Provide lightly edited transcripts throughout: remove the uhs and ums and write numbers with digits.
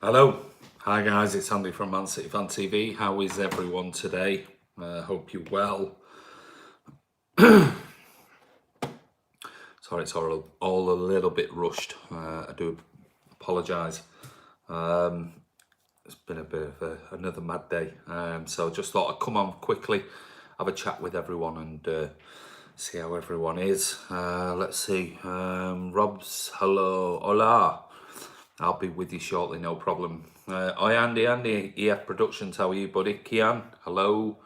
Hello. Hi guys, it's Andy from Man City Fan TV. How is everyone today? Hope you're well. Sorry, it's all a little bit rushed. I do apologise. It's been a bit of another mad day. So just thought I'd come on quickly, have a chat with everyone and see how everyone is. Let's see. Rob's, hello. Hola. I'll be with you shortly, no problem. Hi, Andy, EF Productions, how are you, buddy? Kian, hello.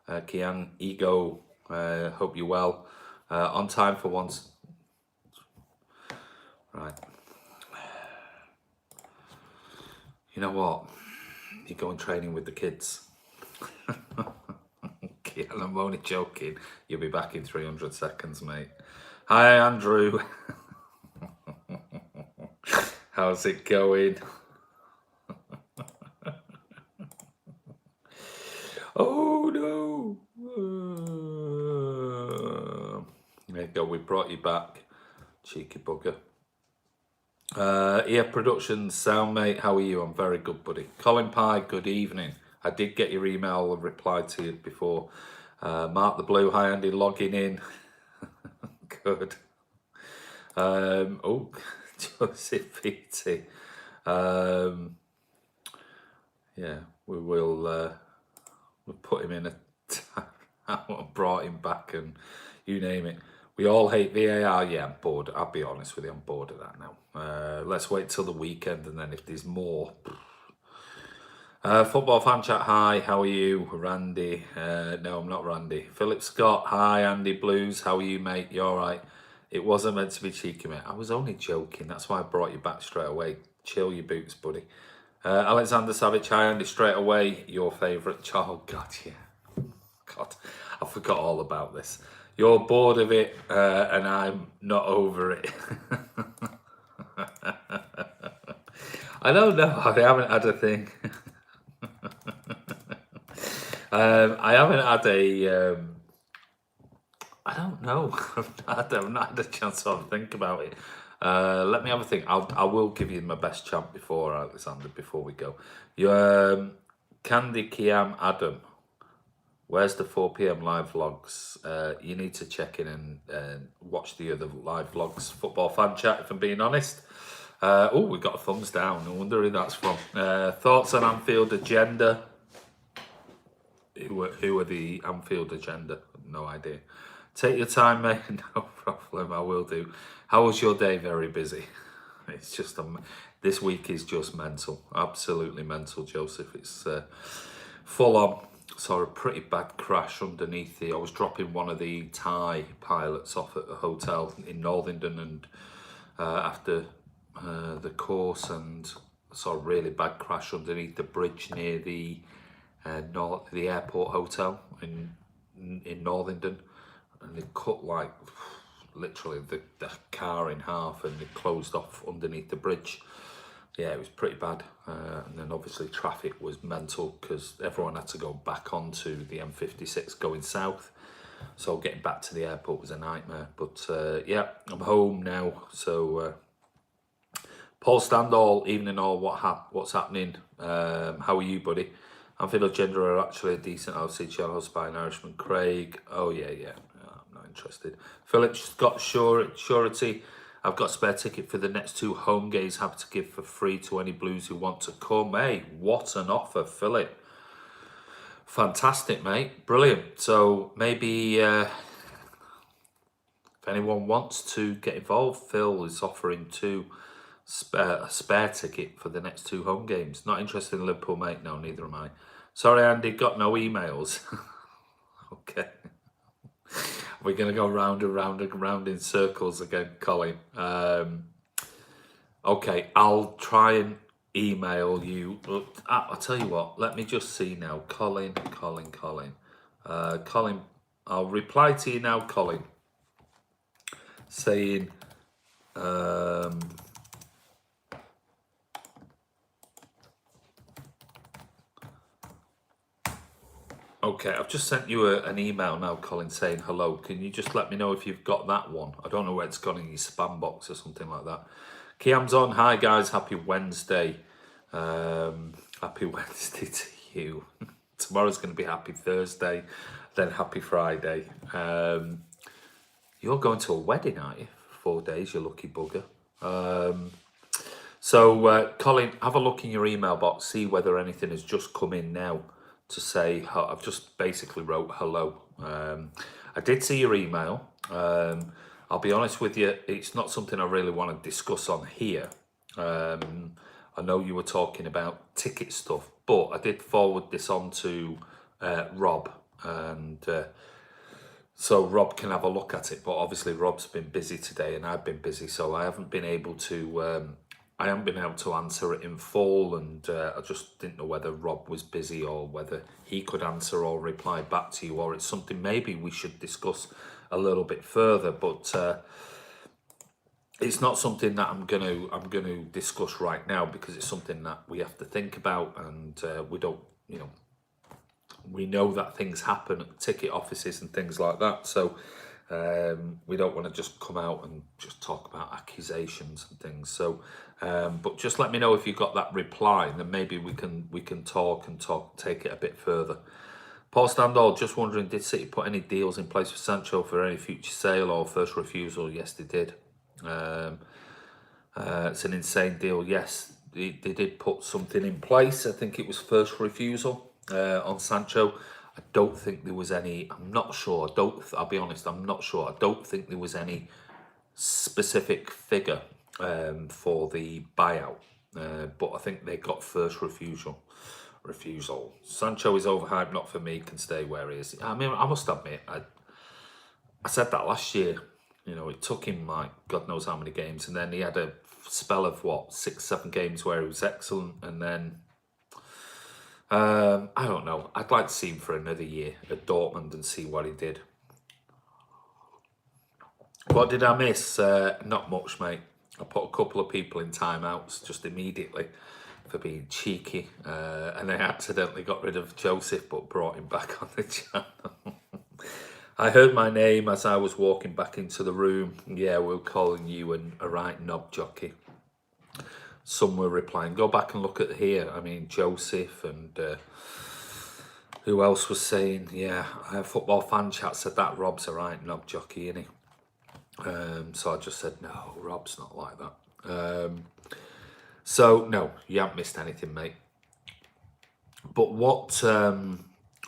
Kian, Ego, hope you're well. On time for once. Right. You know what? You're going training with the kids. Kian, I'm only joking. You'll be back in 300 seconds, mate. Hi, Andrew. How's it going? Oh no! There you go, we brought you back, cheeky bugger. EF Productions, sound mate, how are you? I'm very good, buddy. Colin Pye, good evening. I did get your email and replied to you before. Mark the Blue, hi Andy, logging in. Good. Oh, Joseph Beatty. Yeah, we will. We'll put him in a time. Brought him back, and you name it. We all hate VAR. Yeah, I'm bored. I'll be honest with you, I'm bored of that now. Let's wait till the weekend, and then if there's more. Football fan chat. Hi, how are you, Randy? No, I'm not Randy. Philip Scott. Hi, Andy Blues. How are you, mate? You all right? It wasn't meant to be cheeky, mate. I was only joking. That's why I brought you back straight away. Chill your boots, buddy. Alexander Savage, hi Andy, straight away, your favourite. Oh, God, yeah. God, I forgot all about this. You're bored of it, and I'm not over it. I don't know, I haven't had a thing. I haven't had a... I don't know. I've not had a chance to think about it. Let me have a think. I will give you my best chant before, Alexander, before we go. Candy Kiam Adam. Where's the 4 p.m. live vlogs? You need to check in and watch the other live vlogs. Football fan chat, if I'm being honest. Oh, we got a thumbs down. I wonder who that's from. Thoughts on Anfield agenda? Who are the Anfield agenda? No idea. Take your time, mate. No problem. I will do. How was your day? Very busy. It's just this week is just mental. Absolutely mental, Joseph. It's full on. Saw a pretty bad crash underneath I was dropping one of the Thai pilots off at a hotel in Northington, and after the course, and saw a really bad crash underneath the bridge near the airport hotel in Northington, and they cut like literally the car in half, and they closed off underneath the bridge. Yeah, it was pretty bad. And then obviously traffic was mental because everyone had to go back onto the M56 going south. So getting back to the airport was a nightmare. But yeah, I'm home now. So Paul Standall, evening all, what's happening? How are you, buddy? Anfield agenda are actually a decent LC channel by an Irishman. Craig, oh yeah, I'm not interested. Philip Scott, surety. I've got a spare ticket for the next 2 home games. Happy to give for free to any Blues who want to come. Hey, what an offer, Philip. Fantastic, mate. Brilliant. So maybe if anyone wants to get involved, Phil is offering a spare ticket for the next 2 home games. Not interested in Liverpool, mate? No, neither am I. Sorry, Andy, got no emails. Okay. We're going to go round and round and round in circles again, Colin. Okay, I'll try and email you. I'll tell you what, let me just see now. Colin. Colin, I'll reply to you now, Colin, saying... Okay, I've just sent you an email now, Colin, saying hello. Can you just let me know if you've got that one? I don't know where it's gone in your spam box or something like that. Kiam's on. Hi, guys. Happy Wednesday. Happy Wednesday to you. Tomorrow's going to be Happy Thursday, then Happy Friday. You're going to a wedding, aren't you? For 4 days, you lucky bugger. So, Colin, have a look in your email box, see whether anything has just come in now to say, I've just basically wrote hello. I did see your email. I'll be honest with you, it's not something I really want to discuss on here. I know you were talking about ticket stuff, but I did forward this on to Rob, and so Rob can have a look at it. But obviously Rob's been busy today and I've been busy, so I haven't been able to answer it in full, and I just didn't know whether Rob was busy or whether he could answer or reply back to you, or it's something maybe we should discuss a little bit further. But it's not something that I'm gonna discuss right now, because it's something that we have to think about, and we don't, we know that things happen at ticket offices and things like that. So we don't want to just come out and just talk about accusations and things. So, but just let me know if you got that reply, and then maybe we can talk, take it a bit further. Paul Standall, just wondering, did City put any deals in place for Sancho for any future sale or first refusal? Yes, they did. It's an insane deal. Yes, they did put something in place. I think it was first refusal on Sancho. I don't think there was any. I'm not sure. I'll be honest. I'm not sure. I don't think there was any specific figure for the buyout. But I think they got first refusal. Sancho is overhyped. Not for me. Can stay where he is. I mean, I must admit, I said that last year. It took him like God knows how many games, and then he had a spell of 6-7 games where he was excellent, and then I don't know. I'd like to see him for another year at Dortmund and see what he did. What did I miss? Not much, mate. I put a couple of people in timeouts just immediately for being cheeky, and I accidentally got rid of Joseph but brought him back on the channel. I heard my name as I was walking back into the room. Yeah, we're calling you a right knob jockey. Some were replying, go back and look at here. I mean, Joseph and who else was saying, yeah, Football Fan Chat said that Rob's a right knob jockey, isn't he? So I just said, no, Rob's not like that. So, no, you haven't missed anything, mate. But what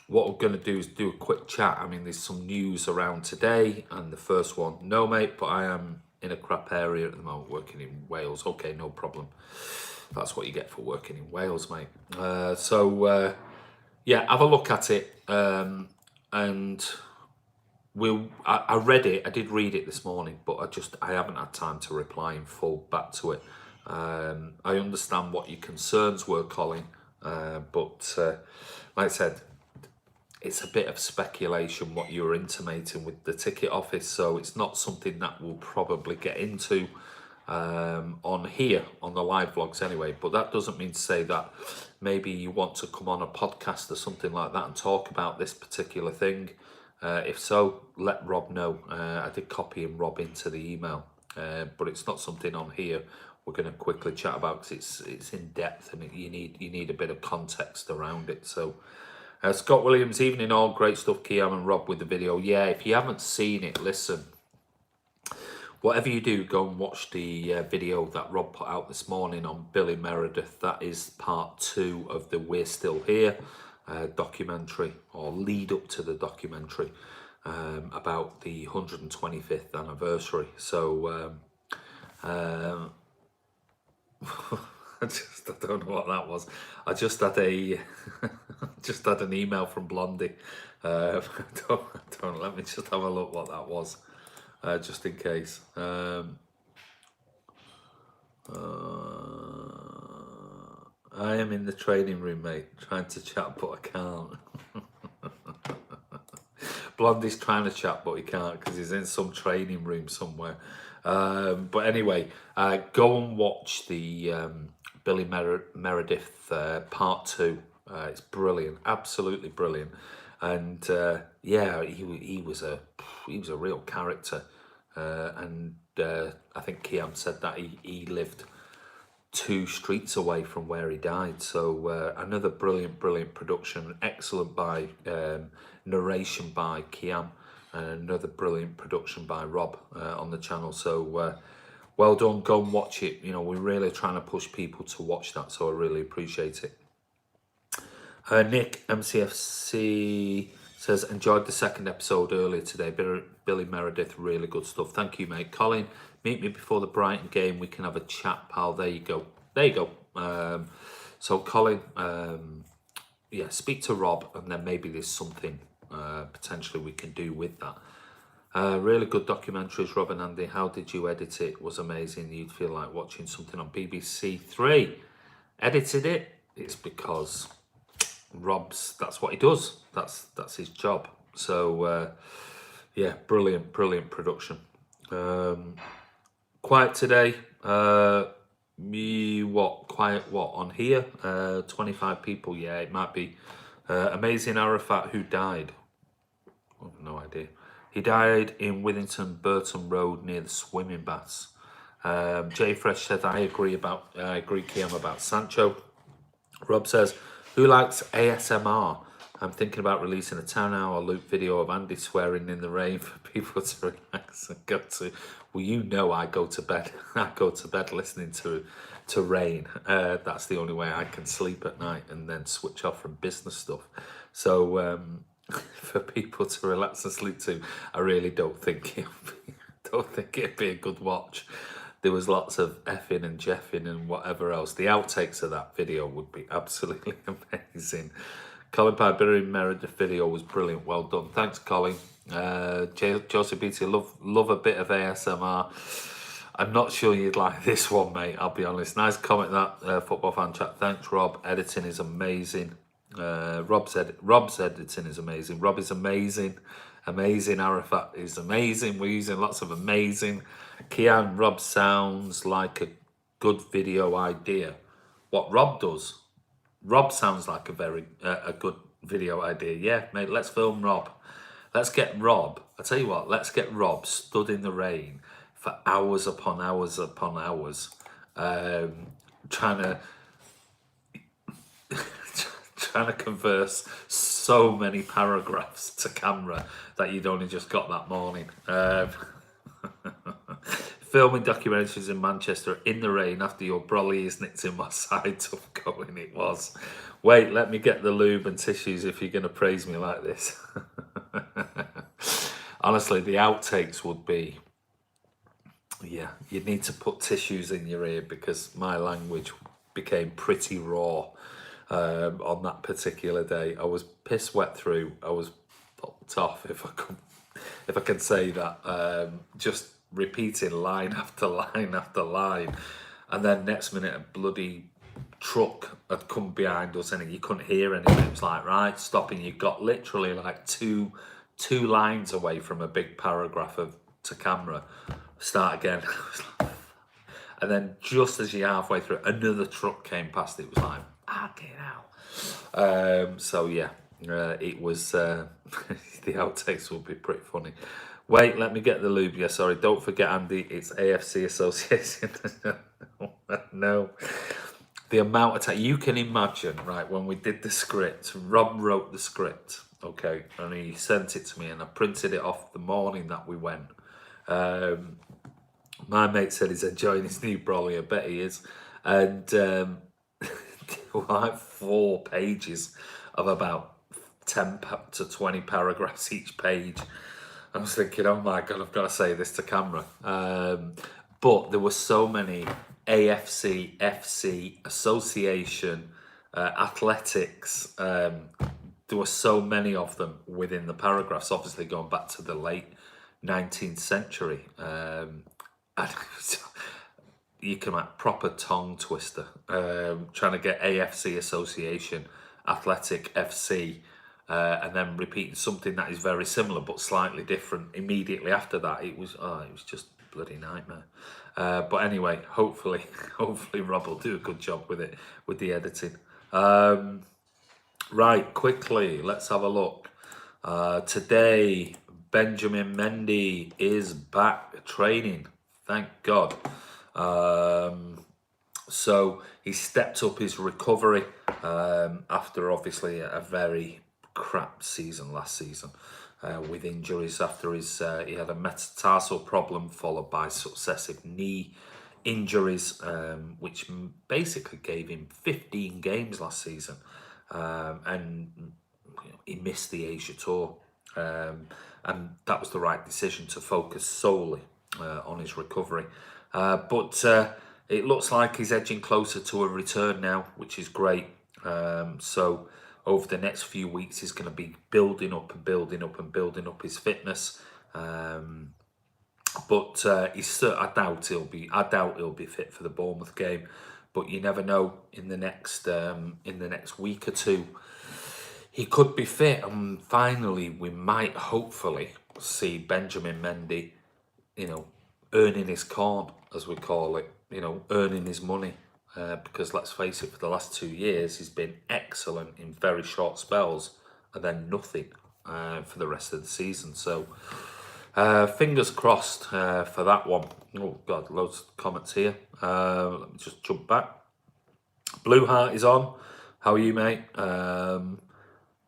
we're going to do is do a quick chat. I mean, there's some news around today, and the first one, no, mate, but I am in a crap area at the moment, working in Wales. Okay, no problem. That's what you get for working in Wales, mate. Yeah, have a look at it. And I read it. I did read it this morning, but I haven't had time to reply in full back to it. I understand what your concerns were, Colin, but like I said, it's a bit of speculation what you were intimating with the ticket office, so it's not something that we'll probably get into on here on the live vlogs anyway. But that doesn't mean to say that maybe you want to come on a podcast or something like that and talk about this particular thing. If so, let Rob know. I did copy him, Rob, into the email, but it's not something on here we're going to quickly chat about, because it's in depth and you need a bit of context around it. So Scott Williams, evening all, great stuff, Kiam and Rob with the video. Yeah, if you haven't seen it, listen, whatever you do, go and watch the video that Rob put out this morning on Billy Meredith. That is part 2 of the We're Still Here documentary, or lead up to the documentary about the 125th anniversary. So I don't know what that was. I just had an email from Blondie. Don't let me just have a look what that was, just in case. I am in the training room, mate, trying to chat, but I can't. Blondie's trying to chat, but he can't because he's in some training room somewhere. But anyway, go and watch the Billy Meredith part 2. It's brilliant, absolutely brilliant. And yeah, he was a real character. And I think Kiam said that he lived 2 streets away from where he died. So another brilliant production, excellent by narration by Kian, and another brilliant production by Rob on the channel. So well done, go and watch it. You know, we're really trying to push people to watch that, so I really appreciate it. Nick MCFC says, enjoyed the second episode earlier today. Billy Meredith, really good stuff. Thank you, mate. Colin, meet me before the Brighton game. We can have a chat, pal. There you go. There you go. So, Colin, yeah, speak to Rob, and then maybe there's something potentially we can do with that. Really good documentaries, Rob and Andy. How did you edit it? It was amazing. You'd feel like watching something on BBC Three. Edited it? It's because that's what he does. That's his job. So yeah, brilliant production. Quiet today. Quiet on here? 25 people. Yeah, it might be. Amazing Arafat, who died. I have no idea. He died in Withington Burton Road near the swimming baths. Jay Fresh said, I agree, Kiam, about Sancho. Rob says, who likes ASMR? I'm thinking about releasing a 10-hour loop video of Andy swearing in the rain for people to relax and go to. Well, you know, I go to bed. I go to bed listening to rain. That's the only way I can sleep at night and then switch off from business stuff. So for people to relax and sleep to, I really don't think it'd be a good watch. There was lots of effing and jeffing and whatever else. The outtakes of that video would be absolutely amazing. Colin Piper Meredith video was brilliant. Well done. Thanks, Colin. Joseph Beatty, love a bit of ASMR. I'm not sure you'd like this one, mate. I'll be honest. Nice comment, that football fan chat. Thanks, Rob. Editing is amazing. Rob's editing is amazing. Rob is amazing. Amazing. Arafat is amazing. We're using lots of amazing. Kian, Rob sounds like a good video idea. What Rob does? Rob sounds like a good video idea. Yeah, mate, let's film Rob. Let's get Rob. I tell you what, let's get Rob stood in the rain for hours upon hours upon hours, trying to converse so many paragraphs to camera that you'd only just got that morning. Filming documentaries in Manchester in the rain after your brolly is nicked in my side. Tough going it was. Wait, let me get the lube and tissues if you're going to praise me like this. Honestly, the outtakes would be, yeah, you'd need to put tissues in your ear because my language became pretty raw on that particular day. I was piss wet through. I was fucked off, if I can say that. Just repeating line after line after line, and then next minute a bloody truck had come behind us and you couldn't hear anything. It was like, right, stopping. You got literally like two lines away from a big paragraph to camera. Start again. And then just as you're halfway through, another truck came past. It was like, get out. So yeah, it was the outtakes will be pretty funny. Wait, let me get the lube. Yeah, sorry. Don't forget, Andy, it's AFC Association. No. The amount of time. You can imagine, right, when we did the script, Rob wrote the script, okay, and he sent it to me, and I printed it off the morning that we went. My mate said he's enjoying his new brolly. I bet he is. And like 4 pages of about 10 to 20 paragraphs each page. I was thinking, oh my God, I've got to say this to camera. But there were so many AFC, FC, association, athletics. There were so many of them within the paragraphs, obviously going back to the late 19th century. And you can like proper tongue twister, trying to get AFC, association, athletic, FC, and then repeating something that is very similar but slightly different immediately after that. It was just a bloody nightmare. But anyway, hopefully Rob will do a good job with it, with the editing. Right, quickly, let's have a look. Today, Benjamin Mendy is back training. Thank God. So he stepped up his recovery after obviously a very crap season last season with injuries. After he had a metatarsal problem followed by successive knee injuries, which basically gave him 15 games last season, and he missed the Asia Tour. And that was the right decision to focus solely on his recovery. But it looks like he's edging closer to a return now, which is great. So over the next few weeks, he's going to be building up and building up and building up his fitness. But I doubt he'll be fit for the Bournemouth game. But you never know. In the next week or two, he could be fit, and finally, we might hopefully see Benjamin Mendy, earning his corn, as we call it, earning his money. Because let's face it, for the last 2 years, he's been excellent in very short spells, and then nothing for the rest of the season. So, fingers crossed for that one. Oh, God, loads of comments here. Let me just jump back. Blue Heart is on. How are you, mate?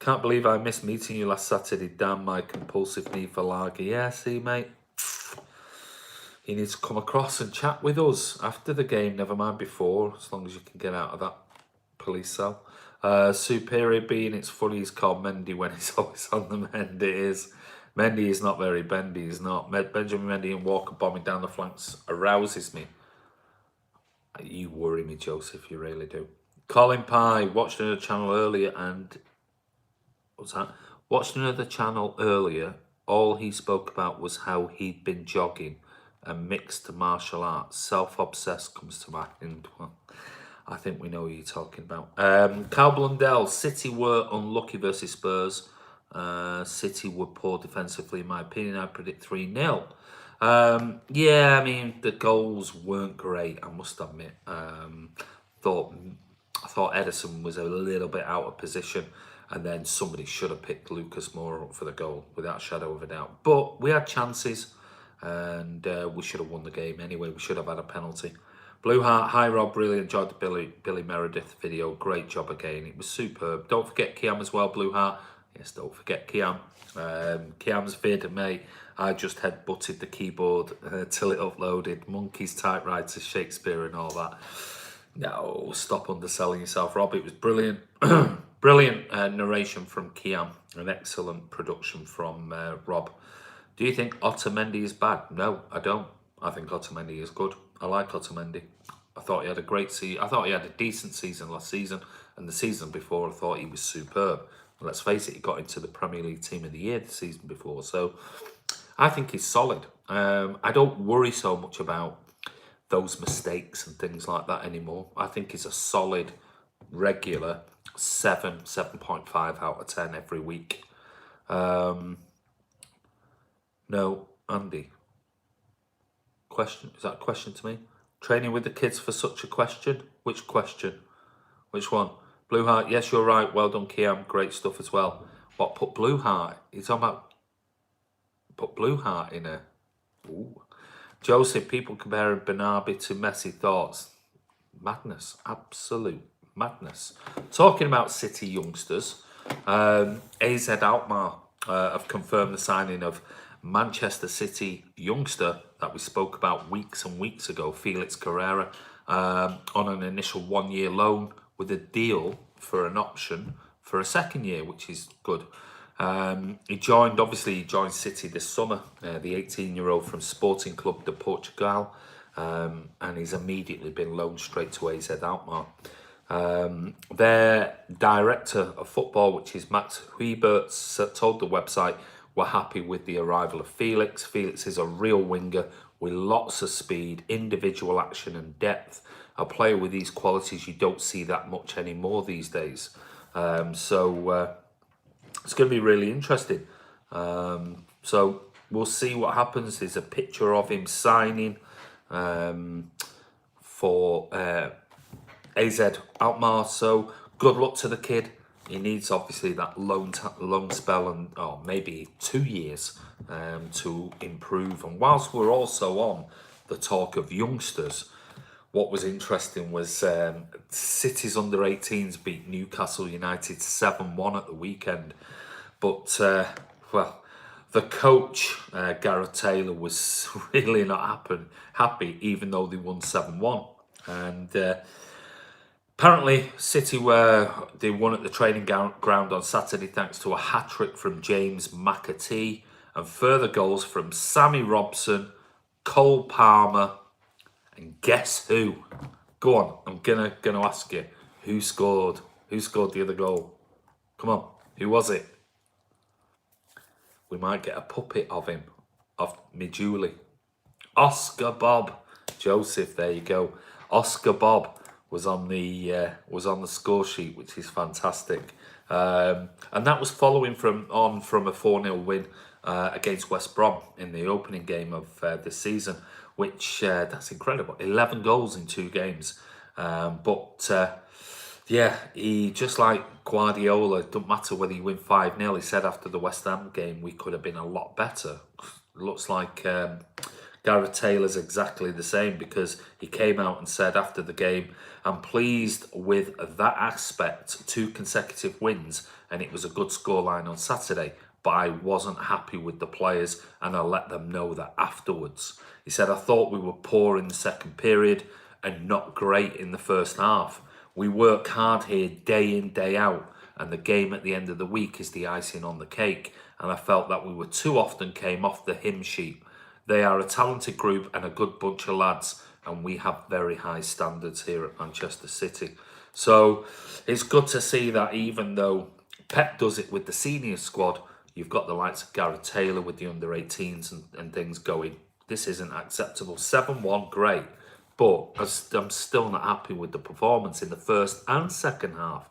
Can't believe I missed meeting you last Saturday. Damn my compulsive need for lager. Yeah, see, mate. You need to come across and chat with us after the game, never mind before, as long as you can get out of that police cell. Superior being it's funny he's called Mendy when he's always on the mend. It is. Mendy is not very bendy, he's not. Benjamin Mendy and Walker bombing down the flanks arouses me. You worry me, Joseph, you really do. Colin Pye, watched another channel earlier and... What's that? Watched another channel earlier. All he spoke about was how he'd been jogging and mixed martial arts. Self-obsessed comes to mind. Well, I think we know what you're talking about. Carl Blundell, City were unlucky versus Spurs. City were poor defensively, in my opinion. I predict 3-0. Yeah, I mean, the goals weren't great, I must admit. I thought Edison was a little bit out of position, and then somebody should have picked Lucas Moura up for the goal, without a shadow of a doubt. But we had chances, and we should have won the game anyway. We should have had a penalty. Blue Heart, hi Rob, really enjoyed the Billy Meredith video. Great job again, it was superb. Don't forget Kiam as well, Blue Heart. Yes, don't forget Kiam. Kiam's vid, mate. I just head-butted the keyboard till it uploaded. Monkeys, typewriters, Shakespeare and all that. No, stop underselling yourself, Rob. It was brilliant. Brilliant narration from Kiam. An excellent production from Rob. Do you think Otamendi is bad? No, I don't. I think Otamendi is good. I like Otamendi. I thought he had a great season. I thought he had a decent season last season. And the season before, I thought he was superb. Let's face it, he got into the Premier League Team of the Year the season before. So I think he's solid. I don't worry so much about those mistakes and things like that anymore. I think he's a solid, regular 7.5 out of 10 every week. No, Andy. Question? Is that a question to me? Training with the kids for such a question? Which question? Which one? Blue Heart, yes, you're right. Well done, Kiam. Great stuff as well. What, put Blue Heart? You're talking about put Blue Heart in a... Ooh. Joseph, people comparing Bernabé to Messi. Thoughts? Madness. Absolute madness. Talking about City youngsters, AZ Alkmaar have confirmed the signing of Manchester City youngster that we spoke about weeks and weeks ago, Felix Carrera, on an initial 1-year loan with a deal for an option for a second year, which is good. He joined City this summer, the 18-year-old from Sporting Club de Portugal, and he's immediately been loaned straight to AZ Alkmaar. Their director of football, which is Max Huibert, told the website, we're happy with the arrival of Felix. Felix is a real winger with lots of speed, individual action and depth. A player with these qualities you don't see that much anymore these days. So it's going to be really interesting. So we'll see what happens. There's a picture of him signing for AZ Alkmaar. So good luck to the kid. He needs obviously that loan spell and maybe 2 years to improve. And whilst we're also on the talk of youngsters, what was interesting was City's under-18s beat Newcastle United 7-1 at the weekend. But, well, the coach, Gareth Taylor, was really not happy, even though they won 7-1. And apparently, City they won at the training ground on Saturday thanks to a hat-trick from James McAtee and further goals from Sammy Robson, Cole Palmer, and guess who? Go on, I'm gonna ask you, who scored? Who scored the other goal? Come on, who was it? We might get a puppet of him, of me Julie. Oscar Bob Joseph, there you go. Oscar Bob was on the score sheet, which is fantastic. And that was following from a 4-0 win against West Brom in the opening game of this season, which that's incredible. 11 goals in 2 games. Yeah, he, just like Guardiola, it don't matter whether you win 5-0. He said after the West Ham game, we could have been a lot better. Looks like Gareth Taylor's exactly the same, because he came out and said after the game, I'm pleased with that aspect, 2 consecutive wins, and it was a good scoreline on Saturday, but I wasn't happy with the players, and I let them know that afterwards. He said, I thought we were poor in the second period and not great in the first half. We work hard here day in, day out, and the game at the end of the week is the icing on the cake, and I felt that we were too often came off the hymn sheet. They are a talented group and a good bunch of lads, and we have very high standards here at Manchester City. So it's good to see that even though Pep does it with the senior squad, you've got the likes of Gareth Taylor with the under-18s and things going. This isn't acceptable. 7-1, great. But I'm still not happy with the performance in the first and second half.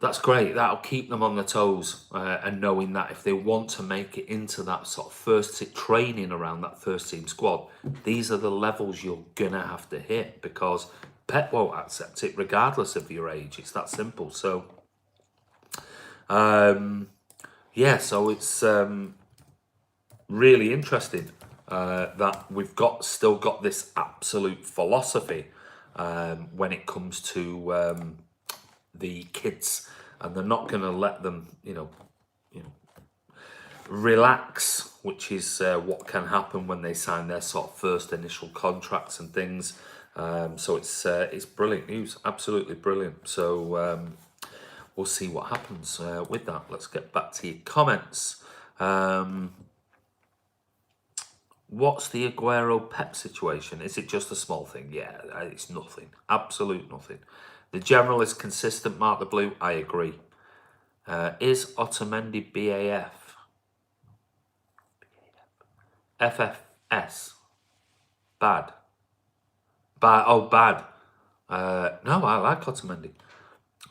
That's great. That'll keep them on their toes, and knowing that if they want to make it into that sort of first training around that first team squad, these are the levels you're going to have to hit, because Pep won't accept it regardless of your age. It's that simple. So, yeah, so it's really interesting that we've still got this absolute philosophy when it comes to the kids, and they're not going to let them, relax, which is what can happen when they sign their sort of first initial contracts and things. So it's brilliant news, absolutely brilliant. So we'll see what happens with that. Let's get back to your comments. What's the Aguero Pep situation? Is it just a small thing? Yeah, it's nothing. Absolute nothing. The general is consistent, Mark the Blue. I agree. Is Otamendi BAF? FFS? Bad. Bad. No, I like Otamendi.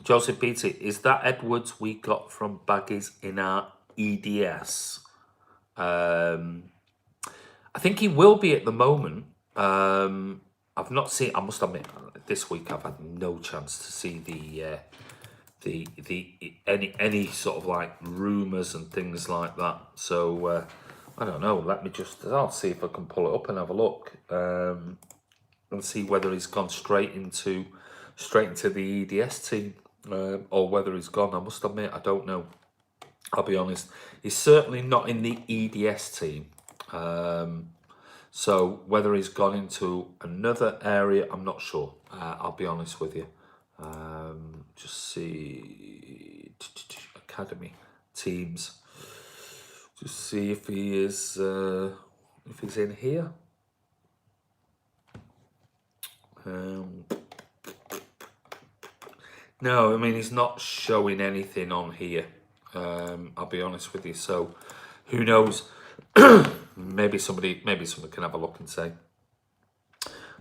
Joseph Beatty, is that Edwards we got from Baggies in our EDS? I think he will be at the moment. I've not seen. I must admit, this week I've had no chance to see any sort of like rumours and things like that. So I don't know. I'll see if I can pull it up and have a look and see whether he's gone straight into the EDS team or whether he's gone. I must admit, I don't know. I'll be honest. He's certainly not in the EDS team. So whether he's gone into another area, I'm not sure. I'll be honest with you. Just see academy teams. Just see if he is if he's in here. No, I mean he's not showing anything on here. I'll be honest with you. So who knows? maybe somebody can have a look and say.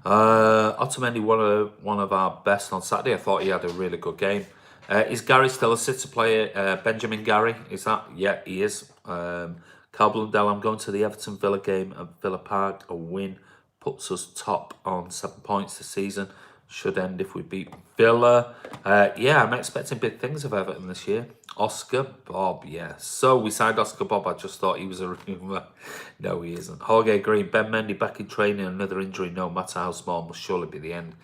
Otamendi, one of our best on Saturday. I thought he had a really good game. Is Gary still a City player? Benjamin Gary, is that? Yeah, he is. Carl Blundell, I'm going to the Everton Villa game at Villa Park. A win puts us top on 7 points this season. should end if we beat Villa. Yeah, I'm expecting big things of Everton this year. Oscar Bob, yes. So we signed Oscar Bob. I just thought he was a rumour. No, he isn't. Jorge Green, Ben Mendy back in training. Another injury, no matter how small, must surely be the end.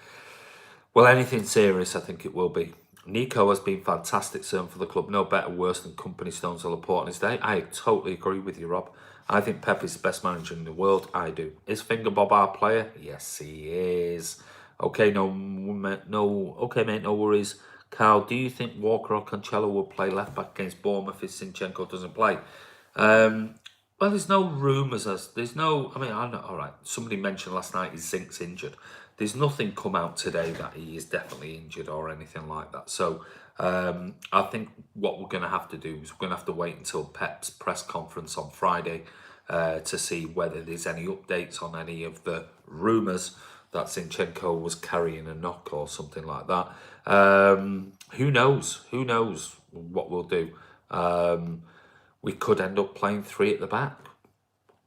Well, anything serious, I think it will be. Nico has been fantastic, certainly for the club. No better, worse than Company, Stones or Laporte on his day. I totally agree with you, Rob. I think Pep is the best manager in the world. I do. Is Finger Bob our player? Yes, he is. Okay, okay, mate, no worries. Carl, do you think Walker or Cancelo will play left back against Bournemouth if Zinchenko doesn't play? Well, there's no rumours. There's no. I mean, I know. All right. Somebody mentioned last night his Zinc's injured. There's nothing come out today that he is definitely injured or anything like that. So I think what we're going to have to do is we're going to have to wait until Pep's press conference on Friday to see whether there's any updates on any of the rumours that Zinchenko was carrying a knock or something like that. Who knows? Who knows what we'll do? We could end up playing 3 at the back.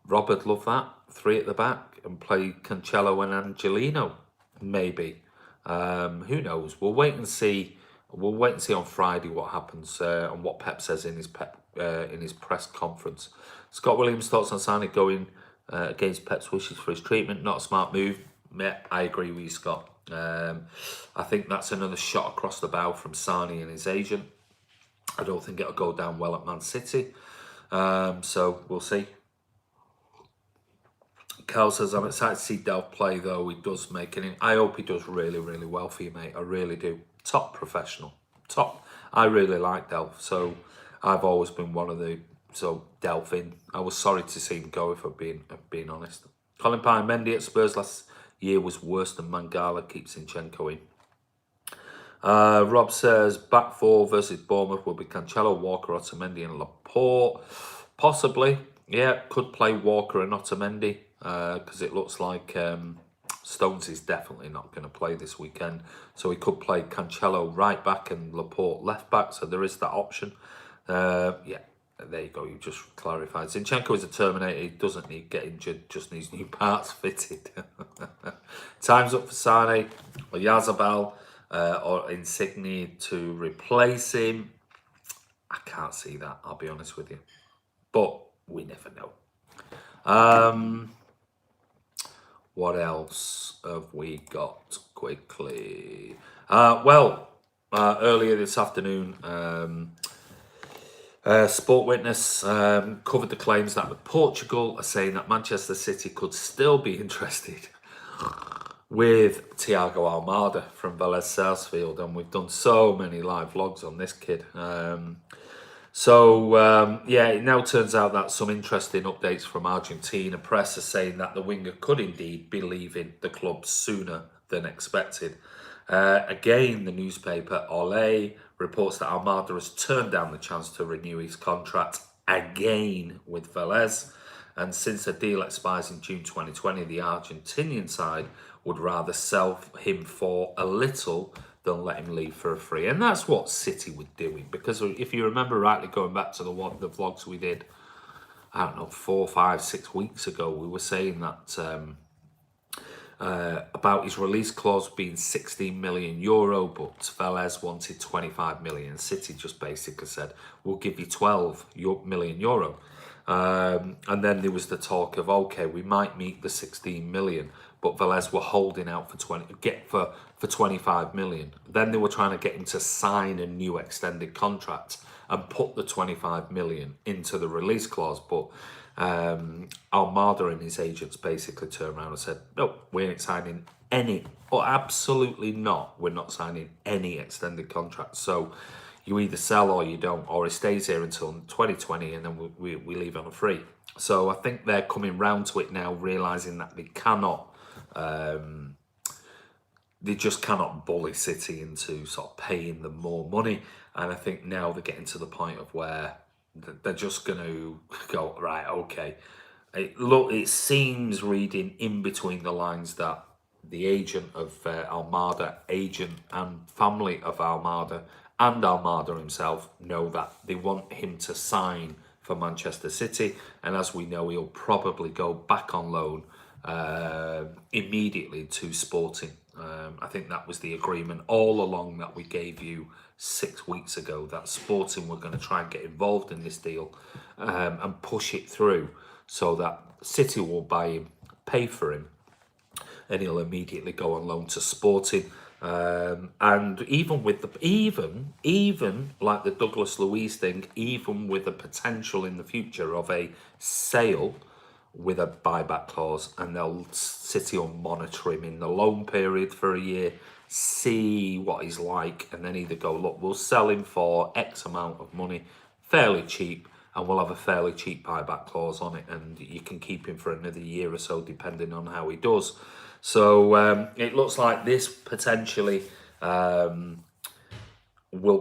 Robert love that. 3 at the back and play Cancelo and Angelino, maybe. Who knows? We'll wait and see. We'll wait and see on Friday what happens and what Pep says in his press conference. Scott Williams' thoughts on Sane going against Pep's wishes for his treatment. Not a smart move. Yeah, I agree with you, Scott. I think that's another shot across the bow from Sane and his agent. I don't think it'll go down well at Man City. So we'll see. Cal says, I'm excited to see Delph play, though. He does make it. I hope he does really, really well for you, mate. I really do. Top professional. Top. I really like Delph. So I've always been one of the... So Delph in. I was sorry to see him go, if I'm being honest. Colin Pine, Mendy at Spurs last year was worse than Mangala. Keeps Zinchenko in. Rob says, back 4 versus Bournemouth will be Cancelo, Walker, Otamendi and Laporte. Possibly. Yeah, could play Walker and Otamendi. Because it looks like Stones is definitely not going to play this weekend. So he could play Cancelo right back and Laporte left back. So there is that option. Yeah, there you go. You just clarified. Zinchenko is a Terminator. He doesn't need get injured. Just needs new parts fitted. Time's up for Sane or Yazabal or Insigne to replace him. I can't see that. I'll be honest with you. But we never know. What else have we got quickly? Earlier this afternoon, Sport Witness covered the claims that Portugal are saying that Manchester City could still be interested with Thiago Almada from Vélez Sarsfield, and we've done so many live vlogs on this kid. It now turns out that some interesting updates from Argentina press are saying that the winger could indeed be leaving the club sooner than expected. Again, the newspaper Olé reports that Almada has turned down the chance to renew his contract again with Vélez. And since the deal expires in June 2020, the Argentinian side would rather sell him for a little than let him leave for a free. And that's what City were doing. Because if you remember rightly, going back to the vlogs we did, I don't know, 4, 5, 6 weeks ago, we were saying that about his release clause being 16 million euro, but Vélez wanted 25 million. City just basically said, we'll give you 12 million euro. And then there was the talk of, okay, we might meet the 16 million, but Vélez were holding out for 25 million. Then they were trying to get him to sign a new extended contract and put the 25 million into the release clause. But Almada and his agents basically turned around and said, no, we ain't signing any, or absolutely not. We're not signing any extended contract. So you either sell or you don't, or it stays here until 2020 and then we leave on a free. So I think they're coming round to it now, realising that they cannot, they just cannot bully City into sort of paying them more money. And I think now they're getting to the point of where they're just going to go, right, okay. It seems reading in between the lines that the agent of Almada, agent and family of Almada, and Almada himself know that they want him to sign for Manchester City. And as we know, he'll probably go back on loan immediately to Sporting. I think that was the agreement all along that we gave you 6 weeks ago, that Sporting were going to try and get involved in this deal and push it through so that City will buy him, pay for him, and he'll immediately go on loan to Sporting. And even with the even like the Douglas Luiz thing, even with the potential in the future of a sale with a buyback clause, and City will monitor him in the loan period for a year, see what he's like, and then either go, look, we'll sell him for X amount of money, fairly cheap, and we'll have a fairly cheap buyback clause on it, and you can keep him for another year or so, depending on how he does. So it looks like this potentially will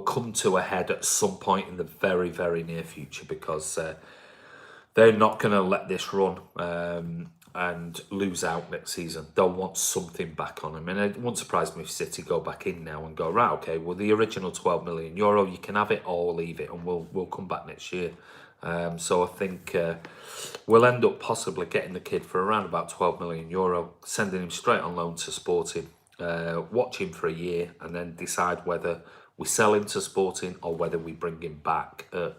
come to a head at some point in the very, very near future, because they're not going to let this run and lose out next season. They'll want something back on him. And it wouldn't surprise me if City go back in now and go, right, okay, well, the original €12 million, you can have it or leave it, and we'll come back next year. So I think we'll end up possibly getting the kid for around about €12 million, sending him straight on loan to Sporting, watch him for a year, and then decide whether we sell him to Sporting or whether we bring him back at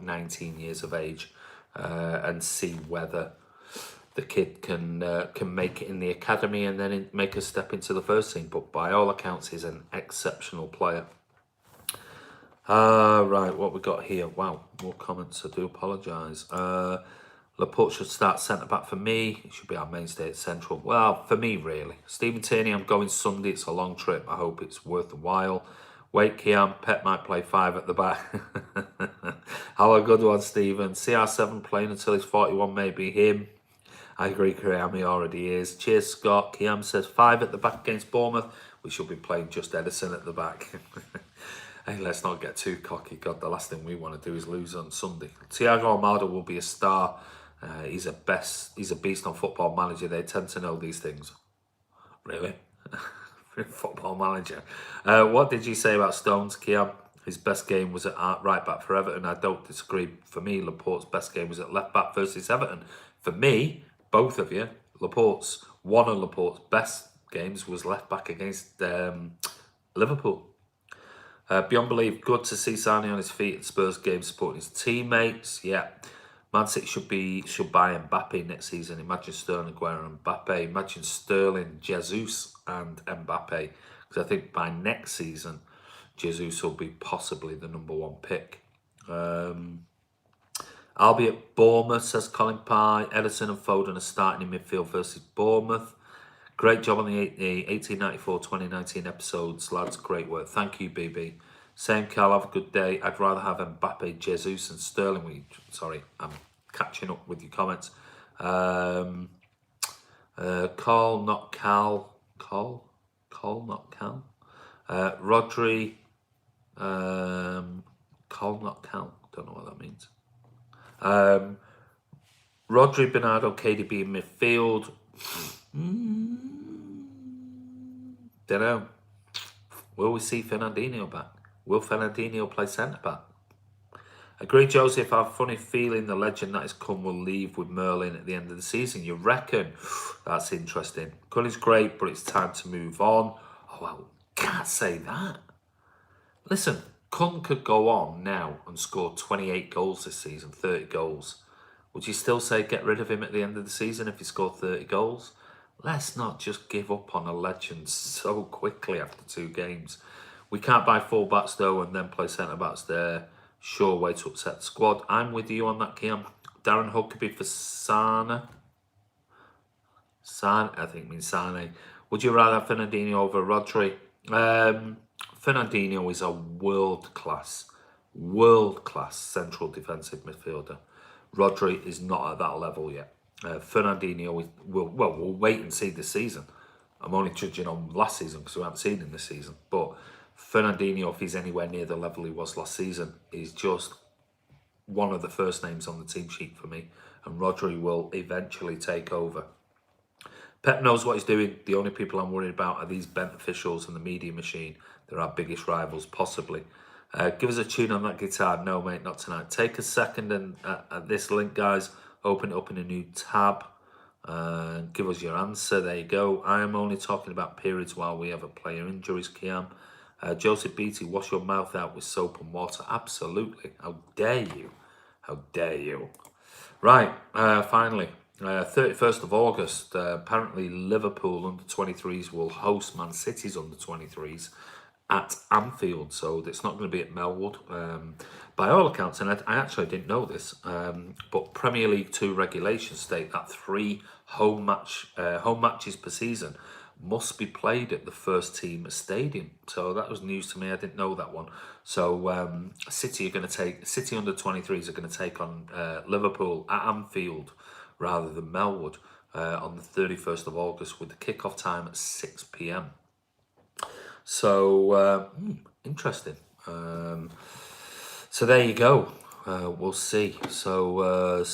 19 years of age, and see whether the kid can make it in the academy and then make a step into the first team. But by all accounts, he's an exceptional player. Right, what we got here? Wow, more comments. I do apologise. Laporte should start centre-back for me. It should be our mainstay at central. Well, for me, really. Stephen Tierney, I'm going Sunday. It's a long trip. I hope it's worth the while. Wait, Kian, Pep might play 5 at the back. How a good one, Stephen. CR7 playing until he's 41, maybe him. I agree, Kiam, he already is. Cheers, Scott. Kiam says 5 at the back against Bournemouth. We should be playing just Edison at the back. Hey, let's not get too cocky. God, the last thing we want to do is lose on Sunday. Thiago Almada will be a star. He's a beast on Football Manager. They tend to know these things. Really? Football Manager. What did you say about Stones, Kiam? His best game was at right back for Everton. I don't disagree. For me, Laporte's best game was at left back versus Everton. For me, both of you, one of Laporte's best games was left back against Liverpool. Beyond belief, good to see Sane on his feet at Spurs game supporting his teammates. Yeah, Man City should buy Mbappe next season. Imagine Sterling, Aguero and Mbappe. Imagine Sterling, Jesus and Mbappe. Because I think by next season, Jesus will be possibly the #1 pick. I'll be at Bournemouth, says Colin Pye. Edison and Foden are starting in midfield versus Bournemouth. Great job on the 1894-2019 episodes, lads. Great work. Thank you, BB. Same, Carl. Have a good day. I'd rather have Mbappe, Jesus and Sterling. Sorry, I'm catching up with your comments. Call, not Cal. Call, not Cal. Rodri. Call, not Cal. Don't know what that means. Rodri, Bernardo, KDB in midfield. Don't know. Will we see Fernandinho back? Will Fernandinho play centre-back? Agree, Joseph. I have a funny feeling the legend that has come will leave with Merlin at the end of the season. You reckon? That's interesting. Cully's great, but it's time to move on. Oh, well, can't say that. Listen, Kun could go on now and score 28 goals this season, 30 goals. Would you still say get rid of him at the end of the season if he scored 30 goals? Let's not just give up on a legend so quickly after 2 games. We can't buy full-backs though and then play centre-backs there. Sure way to upset the squad. I'm with you on that, Kiam. Darren Huckabee for Sane. I think it means Sane. Would you rather have Fernandinho over Rodri? Fernandinho is a world-class central defensive midfielder. Rodri is not at that level yet. Fernandinho we'll wait and see this season. I'm only judging on last season because we haven't seen him this season. But Fernandinho, if he's anywhere near the level he was last season, is just one of the first names on the team sheet for me. And Rodri will eventually take over. Pep knows what he's doing. The only people I'm worried about are these bent officials and the media machine. They're our biggest rivals, possibly. Give us a tune on that guitar. No, mate, not tonight. Take a second and at this link, guys, open it up in a new tab. Give us your answer. There you go. I am only talking about periods while we have a player injuries, Kiam. Joseph Beattie, wash your mouth out with soap and water. Absolutely. How dare you? How dare you? Right, finally, 31st of August, apparently Liverpool under-23s will host Man City's under-23s at Anfield, so it's not going to be at Melwood. By all accounts, and I actually didn't know this, but Premier League 2 regulations state that 3 home matches per season must be played at the first team stadium. So that was news to me. I didn't know that one. So City under 23s are going to take on Liverpool at Anfield rather than Melwood on the 31st of August with the kickoff time at 6 p.m. So interesting. So there you go. We'll see. So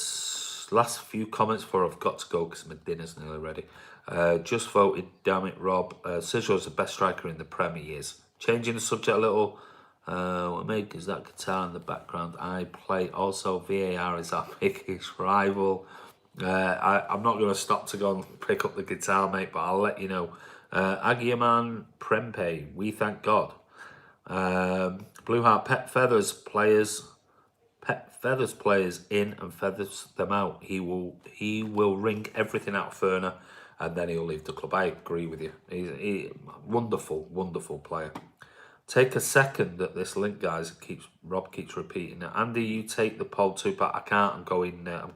last few comments before I've got to go because my dinner's nearly ready. Just voted, damn it, Rob. Sergio's the best striker in the Premier Years. Changing the subject a little. What make is that guitar in the background? I play. Also, VAR is our biggest rival. I'm not going to stop to go and pick up the guitar, mate, but I'll let you know. Agiaman Prempe, we thank God. Blue Heart Pet Feathers players in and feathers them out. He will wring everything out of Ferner and then he'll leave the club. I agree with you. He's wonderful player. Take a second at this link, guys. Rob keeps repeating it. Andy, you take the poll too, but I can't. I'm going now.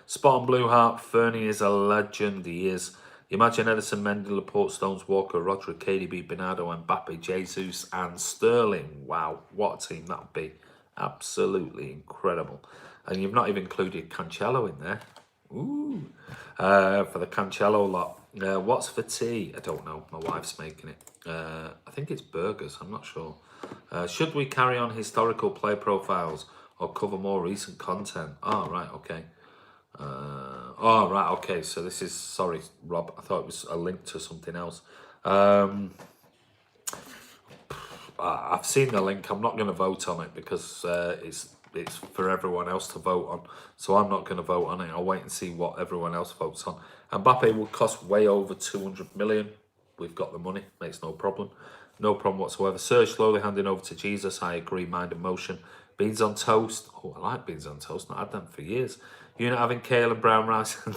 Spot on Blue Heart. Fernie is a legend. He is. Imagine Edison, Mendy, Laporte, Stones, Walker, Rodri, KDB, Bernardo, Mbappe, Jesus, and Sterling. Wow, what a team that would be. Absolutely incredible. And you've not even included Cancelo in there. Ooh. For the Cancelo lot. What's for tea? I don't know. My wife's making it. I think it's burgers. I'm not sure. Should we carry on historical play profiles or cover more recent content? Oh, right, okay. Okay, so this is, sorry Rob, I thought it was a link to something else. I've seen the link. I'm not going to vote on it because it's for everyone else to vote on, so I'm not going to vote on it. I'll wait and see what everyone else votes on. Mbappe will cost way over 200 million. We've got the money, makes no problem whatsoever. Serge slowly handing over to Jesus. I agree, mind and motion. Beans on toast. Oh, I like beans on toast. Not had them for years. You're not having kale and brown rice. Do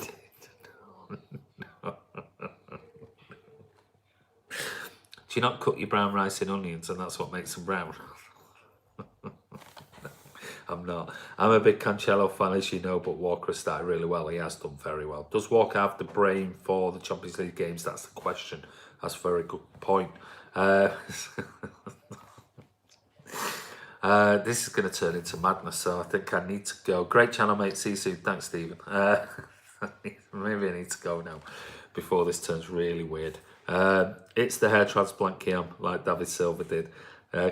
you not cook your brown rice in onions and that's what makes them brown? I'm not. I'm a big Cancelo fan, as you know, but Walker has started really well. He has done very well. Does Walker have the brain for the Champions League games? That's the question. That's a very good point. This is going to turn into madness, so I think I need to go. Great channel, mate. See you soon. Thanks, Stephen. Maybe I need to go now before this turns really weird. It's the hair transplant, Kiam, like David Silva did.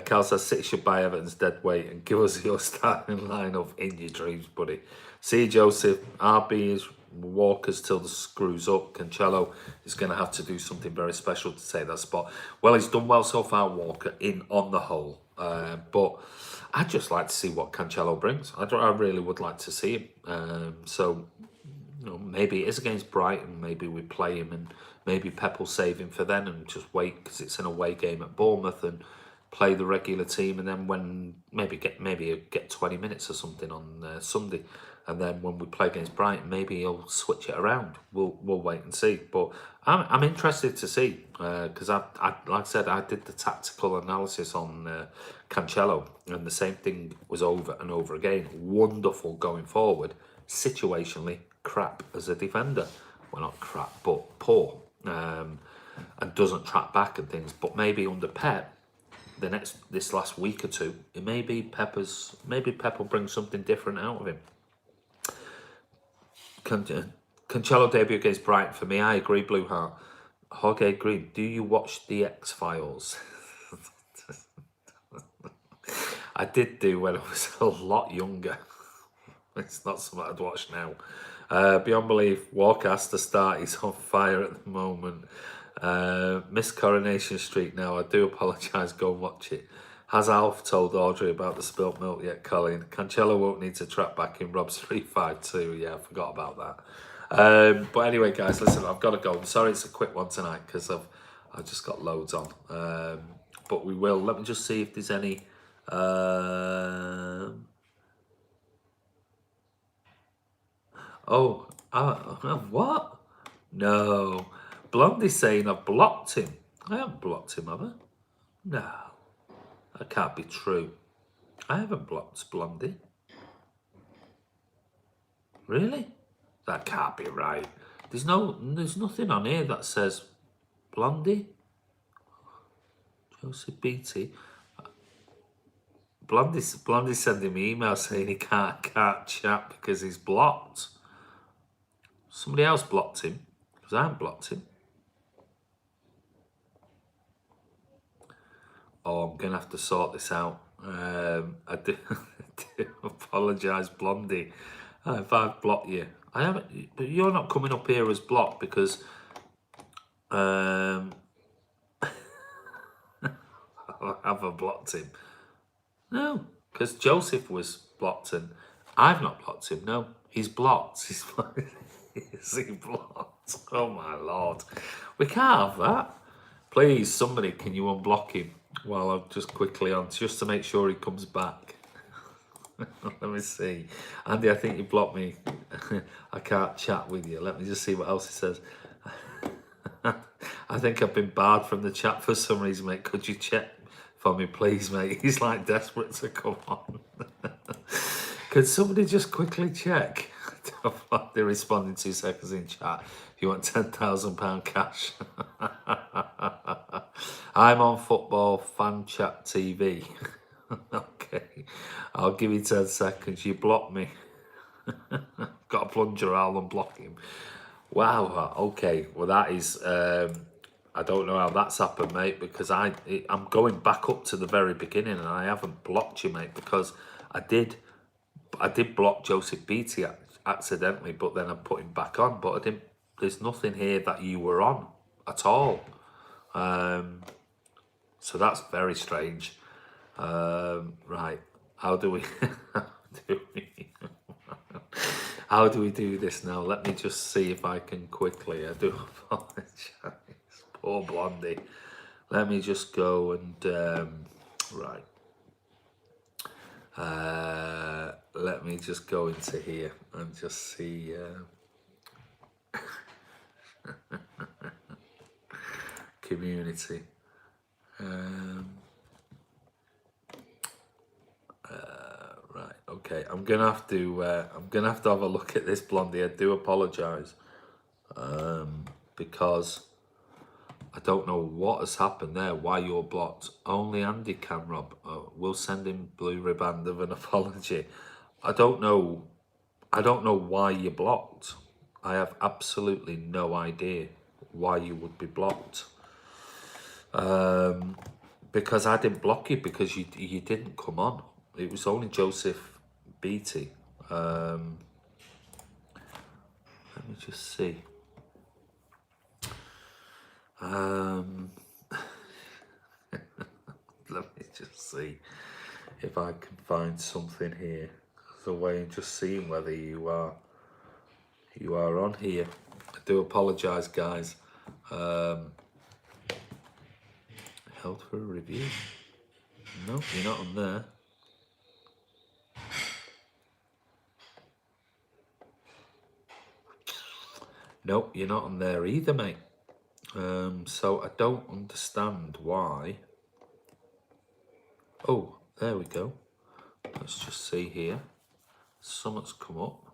Cal says City should buy Everton's dead weight and give us your starting lineup in your dreams, buddy. See, Joseph, RB is Walker's till the screws up. Cancelo is going to have to do something very special to take that spot. Well, he's done well so far, Walker, on the whole. But I'd just like to see what Cancelo brings. I really would like to see him. So, you know, maybe it is against Brighton. Maybe we play him and maybe Pep will save him for then and just wait because it's an away game at Bournemouth and play the regular team, and then when maybe get 20 minutes or something on Sunday, and then when we play against Brighton, maybe he'll switch it around. We'll wait and see. But I'm interested to see because I like I said, I did the tactical analysis on Cancelo, and the same thing was over and over again. Wonderful going forward, situationally crap as a defender. Well, not crap, but poor, and doesn't track back and things. But maybe under Pep, this last week or two, it maybe Pep will bring something different out of him. Cancelo debut against Brighton for me. I agree, Blue Heart. Jorge Green, do you watch the X-Files? I did do when I was a lot younger. It's not something I'd watch now. Beyond belief, Walker has to start. He's on fire at the moment. Miss Coronation Street now. I do apologise. Go and watch it. Has Alf told Audrey about the spilt milk yet, Colin? Cancelo won't need to track back in Rob's 352. Yeah, I forgot about But anyway, guys, listen, I've got to go. I'm sorry it's a quick one tonight because I've just got loads on. But we will. Let me just see if there's any. What? No. Blondie's saying I've blocked him. I haven't blocked him, have I? No. That can't be true. I haven't blocked Blondie. Really? That can't be right. There's nothing on here that says Blondie. Joseph Beatty. Blondie sending me email saying he can't chat because he's blocked. Somebody else blocked him because I haven't blocked him. Oh, I'm gonna have to sort this out. I do, do apologise, Blondie, if I've blocked you. I haven't, but you're not coming up here as blocked because have I blocked him? No, because Joseph was blocked and I've not blocked him. No, he's blocked. He's blocked. Is he blocked? Oh my lord, we can't have that. Please, somebody, can you unblock him while I'm just quickly on, just to make sure he comes back. Let me see. Andy, I think you blocked me. I can't chat with you. Let me just see what else he says. I think I've been barred from the chat for some reason, mate. Could you check for me, please, mate? He's like desperate to come on. Could somebody just quickly check? They're responding 2 seconds in chat. If you want £10,000 cash. I'm on Football Fan Chat TV. Okay, I'll give you 10 seconds. You block me. Got a plunger, I'll unblock him. Wow, okay. Well, that is... I don't know how that's happened, mate, because I'm going back up to the very beginning and I haven't blocked you, mate, because I did block Joseph Beatty accidentally, but then I put him back on. But I didn't. There's nothing here that you were on at all. So that's very strange. Right, how do we how do we do this now? Let me just see if I can quickly. I do apologize. Poor Blondie. Let me just go and right. Let me just go into here and just see. Community. Right. Okay. I'm gonna have to have a look at this, Blondie. I do apologise. Because I don't know what has happened there, why you're blocked. Only Andy can, Rob. We'll send him blue riband of an apology. I don't know why you're blocked. I have absolutely no idea why you would be blocked. Because I didn't block you because you didn't come on. It was only Joseph Beatty. Let me just see. Let me just see if I can find something here. The way of just seeing whether you are on here. I do apologise, guys. Held for a review. No, you're not on there. Nope, you're not on there either, mate. So I don't understand why. Oh, there we go. Let's just see here. Something's come up.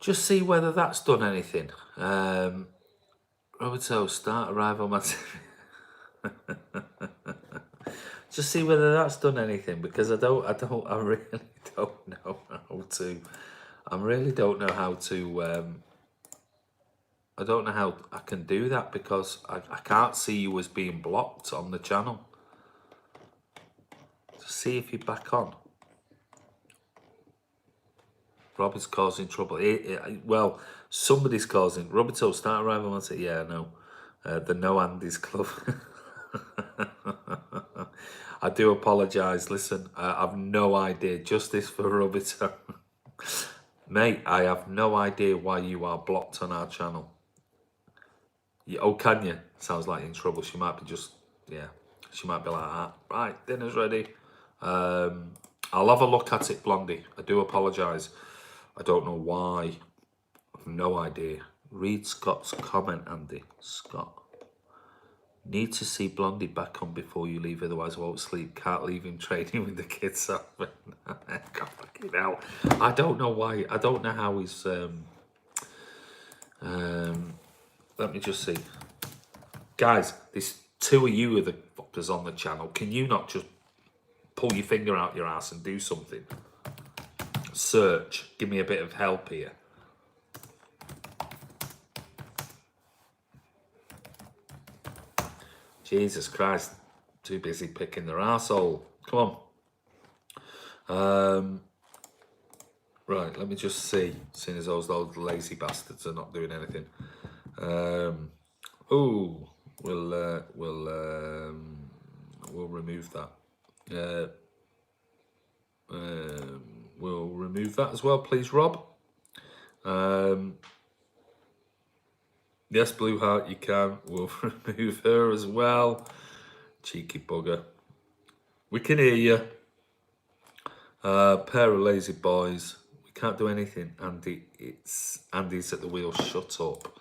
Just see whether that's done anything. Roberto, start arrival my Just see whether that's done anything, because I really don't know how to. I really don't know how to. I don't know how I can do that because I can't see you as being blocked on the channel. Just see if you're back on. Robert's causing trouble. Well, somebody's causing. Roberto, start arrival. I say, yeah, no. The No Andy's Club. I do apologise. Listen, I've no idea. Justice for Roberto. Mate, I have no idea why you are blocked on our channel. Oh, can you? Sounds like you're in trouble. She might be just, yeah. She might be like that. Right, dinner's ready. I'll have a look at it, Blondie. I do apologise. I don't know why. I've no idea. Read Scott's comment, Andy. Scott. Need to see Blondie back on before you leave, otherwise I won't sleep. Can't leave him training with the kids. God, fucking hell. I don't know why. I don't know how he's... let me just see. Guys, there's two of you are the fuckers on the channel. Can you not just pull your finger out your ass and do something? Search. Give me a bit of help here. Jesus Christ. Too busy picking their arsehole. Come on. Right, let me just see. Seeing as those lazy bastards are not doing anything. We'll remove that. We'll remove that as well, please, Rob. Yes, Blue Heart, you can. We'll remove her as well. Cheeky bugger. We can hear you. Pair of lazy boys. We can't do anything, Andy. Andy's at the wheel. Shut up.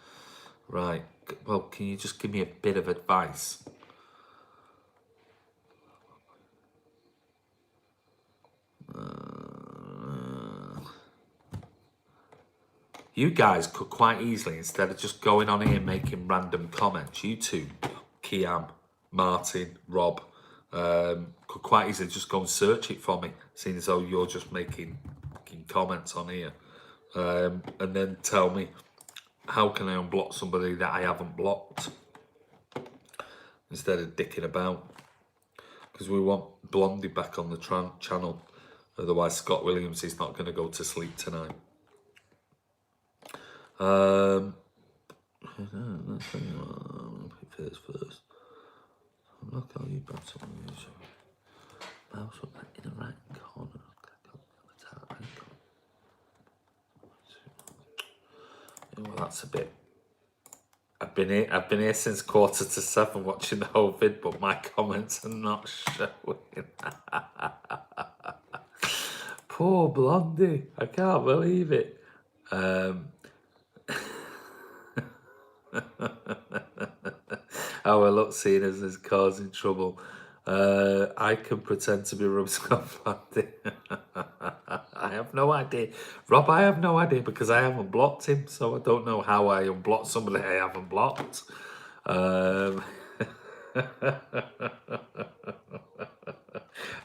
Right. Well, can you just give me a bit of advice? You guys could quite easily, instead of just going on here and making random comments, you two, Kiam, Martin, Rob, could quite easily just go and search it for me, seeing as though you're just making comments on here. And then tell me, how can I unblock somebody that I haven't blocked? Instead of dicking about. Because we want Blondie back on the channel. Otherwise, Scott Williams is not going to go to sleep tonight. First. Look how you brought something. Mouse up in the right corner. Well, that's a bit. I've been here since 7:15 watching the whole vid, but my comments are not showing. Poor Blondie, I can't believe it. Our luck seeing us is causing trouble. I can pretend to be Rob Blondie. I have no idea. Rob, I have no idea because I haven't blocked him, so I don't know how I unblocked somebody I haven't blocked.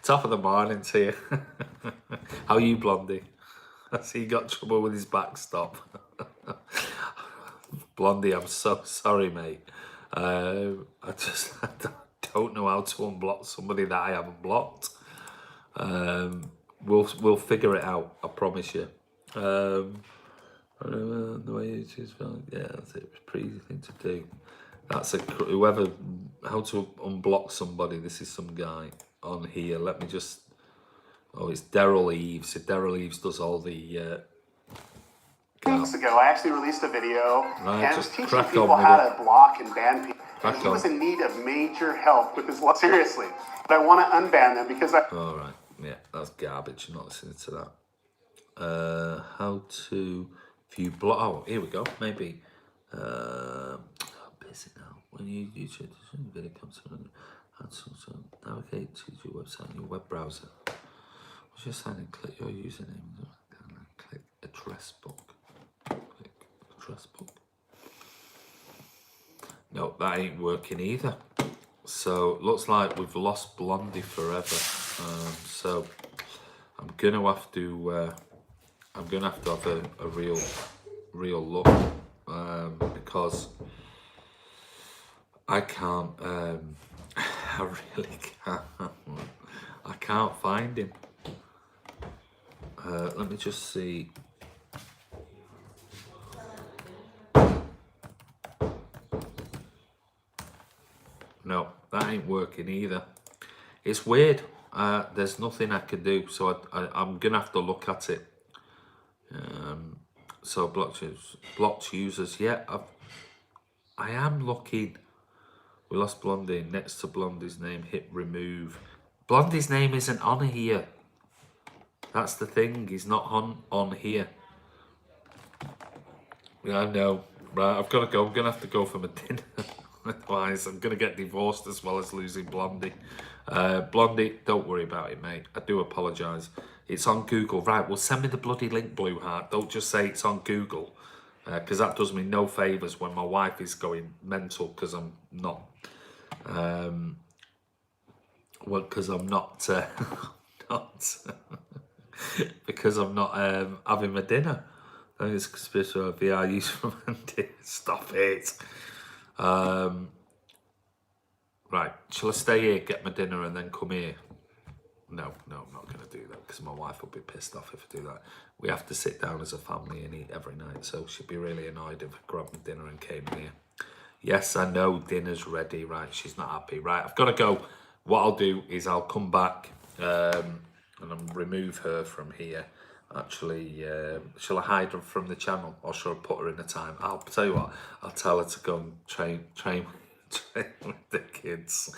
Top of the morning to you. How are you, Blondie? I see you got trouble with his backstop. Blondie, I'm so sorry, mate. I don't know how to unblock somebody that I haven't blocked. We'll figure it out. I promise you. The way you choose, yeah, that's it. It's a pretty easy thing to do. That's whoever. How to unblock somebody. This is some guy on here. Let me just. Oh, it's Daryl Eves. So Daryl Eves does all the. Weeks ago, I actually released a video right, and I was teaching people how to block and ban people. And he was in need of major help with his luck. Seriously. But I want to unban them because I... All right. Yeah, that's garbage. I'm not listening to that. How to view block... Oh, here we go. Maybe. I'm busy now. When you YouTube video comes on, navigate to your website on your web browser. What's your sign and click your username? Click address book. No, that ain't working either. So looks like we've lost Blondie forever. So I'm gonna have to have a real look because I can't. I really can't. I can't find him. Let me just see. that ain't working either. It's weird. There's nothing I can do, so I'm gonna have to look at it. So blocked users. Yeah, I am looking. We lost Blondie. Next to Blondie's name, hit remove. Blondie's name isn't on here. That's the thing. He's not on here. Yeah, I know. Right, I've got to go. I'm gonna have to go for my dinner. Otherwise, I'm gonna get divorced as well as losing Blondie. Blondie, don't worry about it, mate. I do apologise. It's on Google. Right, well, send me the bloody link, Blue Heart. Don't just say it's on Google, because that does me no favours when my wife is going mental because I'm not. Well, because I'm not. Not because I'm not having my dinner. I think it's conspiracy of VR use from Mendy. Stop it. Right, shall I stay here, get my dinner, and then come here? No, I'm not going to do that because my wife will be pissed off if I do that. We have to sit down as a family and eat every night, so she'd be really annoyed if I grabbed my dinner and came here. Yes, I know, dinner's ready. Right, she's not happy. Right, I've got to go. What I'll do is I'll come back and I'll remove her from here. Actually, shall I hide her from the channel or shall I put her in a time? I'll tell you what, I'll tell her to go and train with the kids.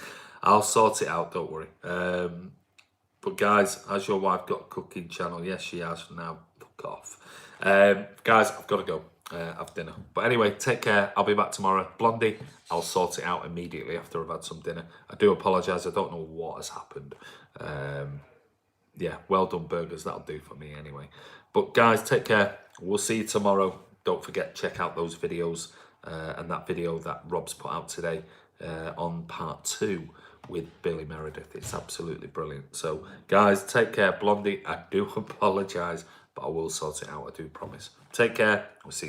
I'll sort it out, don't worry. But guys, has your wife got a cooking channel? Yes, she has. Now, fuck off. Guys, I've got to go have dinner. But anyway, take care. I'll be back tomorrow. Blondie, I'll sort it out immediately after I've had some dinner. I do apologise. I don't know what has happened. Yeah, well done burgers. That'll do for me anyway. But guys, take care. We'll see you tomorrow. Don't forget, check out those videos and that video that Rob's put out today on part 2 with Billy Meredith. It's absolutely brilliant. So guys, take care. Blondie, I do apologise, but I will sort it out. I do promise. Take care. We'll see you soon.